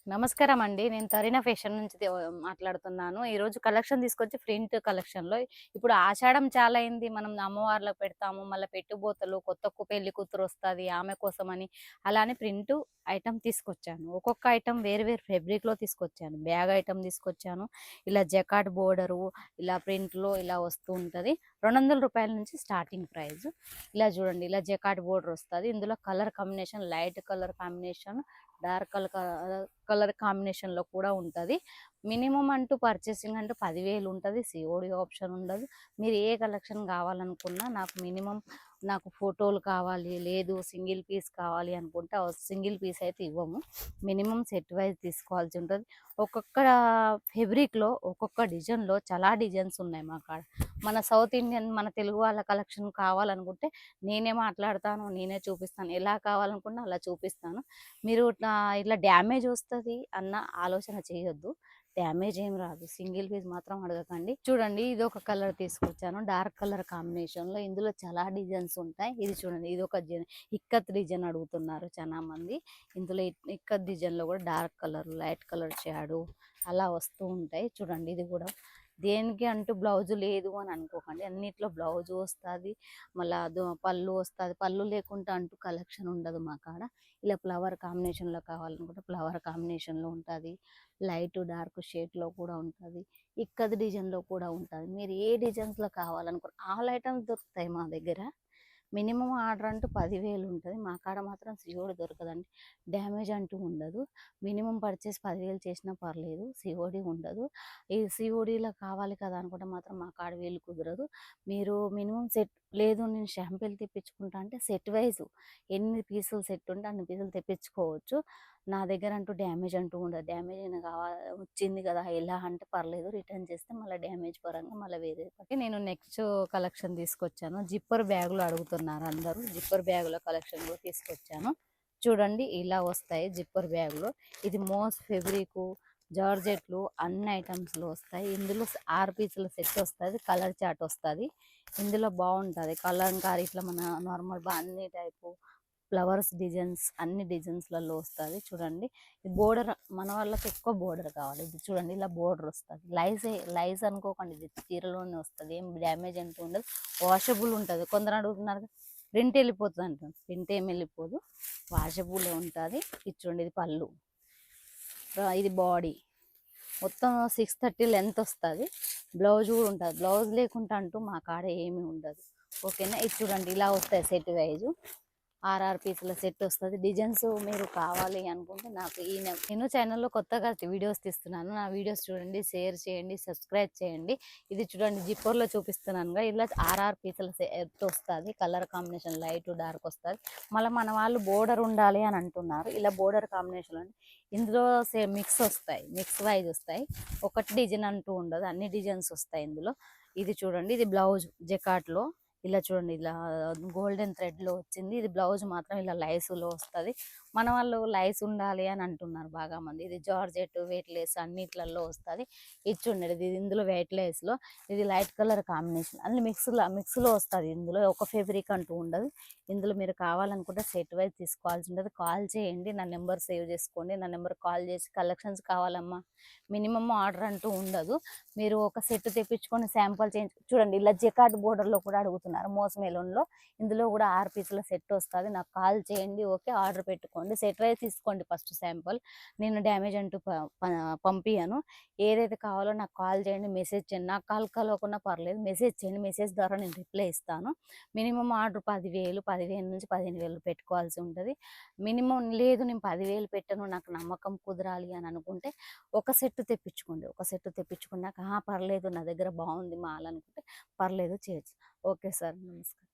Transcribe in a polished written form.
నమస్కారం అండి. నేను తరీనా ఫ్యాషన్ నుంచి మాట్లాడుతున్నాను. ఈరోజు కలెక్షన్ తీసుకొచ్చి ప్రింట్ కలెక్షన్‌లో ఇప్పుడు ఆషాఢం చాలా అయింది. మనం అమ్మవార్లకు పెడతాము. మళ్ళా పెట్టుబోతలు పెళ్లి కూతురొస్తది ఆమె కోసమని అలా అని ప్రింటు ఐటెమ్ తీసుకొచ్చాను. ఒక్కొక్క ఐటెమ్ వేరు వేరు ఫ్యాబ్రిక్‌లో తీసుకొచ్చాను. బ్యాగ్ ఐటెమ్ తీసుకొచ్చాను. ఇలా జకార్డ్ బోర్డరు ఇలా ప్రింట్‌లో ఇలా వస్తూ ఉంటది. రూ. 200 నుంచి స్టార్టింగ్ ప్రైస్. ఇలా చూడండి ఇలా జకార్డ్ బోర్డర్ వస్తది. ఇందులో colour combination light colour combination dark colour కాంబినేషన్‌లో కూడా ఉంటది. మినిమమ్ అంటూ పర్చేసింగ్ అంటే 10,000 ఉంటది. సీఓడీ ఆప్షన్ ఉండదు. మీరు ఏ కలెక్షన్ కావాలనుకున్నా నాకు ఫోటోలు కావాలి, లేదు సింగిల్ పీస్ కావాలి అనుకుంటే సింగిల్ పీస్ అయితే ఇవ్వము. మినిమమ్ సెట్ వైజ్ తీసుకోవాల్సి ఉంటది. ఒక్కొక్క ఫ్యాబ్రిక్‌లో ఒక్కొక్క డిజైన్‌లో చాలా డిజైన్స్ ఉన్నాయి మా కాడ. మన సౌత్ ఇండియన్ మన తెలుగు వాళ్ళ కలెక్షన్ కావాలనుకుంటే నేనే మాట్లాడతాను, నేనే చూపిస్తాను. ఎలా కావాలనుకున్నా అలా చూపిస్తాను. మీరు ఇట్లా డ్యామేజ్ వస్తది అన్న ఆలోచన చేయొద్దు. డ్యామేజ్ ఏం రాదు. సింగిల్ పీస్ మాత్రం అడగకండి. చూడండి ఇదొక కలర్ తీసుకొచ్చాను. డార్క్ కలర్ కాంబినేషన్‌లో ఇందులో చాలా డిజైన్స్ ఉంటాయి. ఇది చూడండి ఇదొక ఇక్కత్ డిజైన్ అడుగుతున్నారు చాలా మంది. ఇందులో ఇక్కత్ డిజైన్‌లో కూడా dark colour, light colour shadow అలా వస్తూ ఉంటాయి. చూడండి ఇది కూడా దేనికి అంటూ బ్లౌజ్ లేదు అని అనుకోకండి. అన్నిట్లో బ్లౌజ్ వస్తది. మళ్ళా పళ్ళు వస్తది. పళ్ళు లేకుండా అంటూ కలెక్షన్ ఉండదు మా కాడ. ఇలా ఫ్లవర్ కాంబినేషన్‌లో కావాలనుకుంటే ఫ్లవర్ కాంబినేషన్‌లో ఉంటది. లైట్, డార్క్ షేడ్‌లో కూడా ఉంటది. ఇక్కత్ డిజైన్‌లో కూడా ఉంటది. మీరు ఏ డిజైన్స్‌లో ఆల్ ఐటెమ్స్ దొరుకుతాయి మా దగ్గర. మినిమమ్ ఆర్డర్ అంటూ 10,000 ఉంటది. మా కాడ మాత్రం సీఓడీ దొరకదండి. డ్యామేజ్ అంటూ ఉండదు. మినిమమ్ పర్చేస్ 10,000 చేసినా పర్లేదు. సీఓడీ ఉండదు. ఈ సీఓడీలో కావాలి కదా అనుకుంటే మాత్రం మా కాడ వీలు కుదరదు. మీరు మినిమమ్ సెట్ లేదు నేను శాంపిల్ తెప్పించుకుంటా అంటే సెట్ వైస్ ఎన్ని పీసులు సెట్ ఉంటే అన్ని పీసులు తెప్పించుకోవచ్చు. నా దగ్గర అంటూ డ్యామేజ్ అంటూ ఉండదు. డ్యామేజ్ అయినా వచ్చింది కదా ఎలా అంటే పర్లేదు రిటర్న్ చేస్తే మళ్ళీ డ్యామేజ్ పరంగా మళ్ళీ వేరే నేను నెక్స్ట్ కలెక్షన్ తీసుకొచ్చాను. జిప్పర్ బ్యాగులు అడుగుతున్నారు అందరూ. జిప్పర్ బ్యాగుల కలెక్షన్ కూడా తీసుకొచ్చాను. చూడండి ఇలా వస్తాయి జిప్పర్ బ్యాగులు. ఇది మోస్ ఫెబ్రికు జార్జెట్లు అన్ని ఐటమ్స్‌లో వస్తాయి. ఇందులో 6 పీసుల సెట్ వస్తది. కలర్ చార్ట్ వస్తది. ఇందులో బాగుంటది. కలంకారీ ఇట్లా మన normal bandhani type flowers designs అన్ని డిజైన్స్‌లలో వస్తది. చూడండి ఈ బోర్డర్ మన వాళ్ళకి ఎక్కువ బోర్డర్ కావాలి. ఇది చూడండి ఇలా బోర్డర్ వస్తది. లైస్ అనుకోకండి ఇది చీరలోనే వస్తది. ఏం డ్యామేజ్ అంటూ ఉండదు. వాషబుల్ ఉంటది. కొందరు అడుగుతున్నారు ప్రింట్ వెళ్ళిపోతుంది అంటారు. ప్రింట్ ఏమి వెళ్ళిపోదు. వాషబుల్ ఉంటది. ఇది చూడండి ఇది పళ్ళు. ఇది బాడీ. మొత్తం 630 లెంత్ వస్తది. బ్లౌజ్ కూడా ఉంటది. బ్లౌజ్ లేకుండా అంటూ మా కాడ ఏమీ ఉండదు. ఓకేనా. ఇది చూడండి ఇలా వస్తాయి సెట్ వైజు. 6 పీసుల సెట్ వస్తది. డిజైన్స్ మీరు కావాలి అనుకుంటే నాకు నేను ఛానల్‌లో కొత్తగా వీడియోస్ తీస్తున్నాను. నా వీడియోస్ చూడండి, షేర్ చేయండి, సబ్స్క్రైబ్ చేయండి. ఇది చూడండి జిప్పర్‌లో చూపిస్తున్నానుగా ఇలా 6 పీసుల సెట్ వస్తది. కలర్ కాంబినేషన్ లైట్, డార్క్ వస్తది. మళ్ళీ మన వాళ్ళు బోర్డర్ ఉండాలి అని అంటున్నారు. ఇలా బోర్డర్ కాంబినేషన్ ఇందులో మిక్స్ వస్తాయి. మిక్స్ వైజ్ వస్తాయి. ఒకటి డిజైన్ అంటూ ఉండదు. అన్ని డిజైన్స్ వస్తాయి ఇందులో. ఇది చూడండి ఇది బ్లౌజ్ జకార్డ్‌లో ఇలా చూడండి ఇలా గోల్డెన్ థ్రెడ్‌లో వచ్చింది. ఇది బ్లౌజ్ మాత్రం ఇలా లైస్‌లో వస్తది. మన వాళ్ళు లైస్ ఉండాలి అని అంటున్నారు బాగా మంది. ఇది జార్జెట్, వెయిట్‌లెస్ అన్నిట్లలో వస్తది. ఇది చూడండి ఇది ఇందులో వెయిట్‌లెస్‌లో ఇది లైట్ కలర్ కాంబినేషన్ అన్ని మిక్స్‌లో వస్తది. ఇందులో ఒక ఫేబ్రిక్ అంటూ ఉండదు. ఇందులో మీరు కావాలనుకుంటే సెట్ వైజ్ తీసుకోవాల్సి ఉంటది. కాల్ చేయండి. నా నెంబర్ సేవ్ చేసుకోండి. నా నెంబర్‌కి కాల్ చేసి కలెక్షన్స్ కావాలమ్మా మినిమమ్ ఆర్డర్ అంటూ ఉండదు. మీరు ఒక సెట్ తెప్పించుకొని శాంపుల్ చూడండి ఇలా జకార్డ్ బోర్డర్‌లో కూడా అడుగుతున్నారు. మోస్ మెలూన్‌లో ఇందులో కూడా 6 పీసుల సెట్ వస్తది. నాకు కాల్ చేయండి. ఓకే ఆర్డర్ పెట్టుకోండి. సెట్ వైజ్ తీసుకోండి ఫస్ట్ శాంపుల్. నేను డ్యామేజ్ అంటూ పంపియను. ఏదైతే కావాలో నాకు కాల్ చేయండి, మెసేజ్ చేయండి. నాకు కాల్ కలవకున్నా పర్లేదు. మెసేజ్ చేయండి. మెసేజ్ ద్వారా నేను రిప్లై ఇస్తాను. మినిమమ్ ఆర్డర్ 10,000, 15,000 నుంచి 15,000 పెట్టుకోవాల్సి ఉంటది. మినిమమ్ లేదు నేను 10,000 పెట్టను నాకు నమ్మకం కుదరాలి అని అనుకుంటే ఒక సెట్ తెప్పించుకోండి. ఒక సెట్ తెప్పించుకున్నాక పర్లేదు నా దగ్గర బాగుంది మాల్ అనుకుంటే పర్లేదు చేయొచ్చు. Okay sir. నమస్కారం.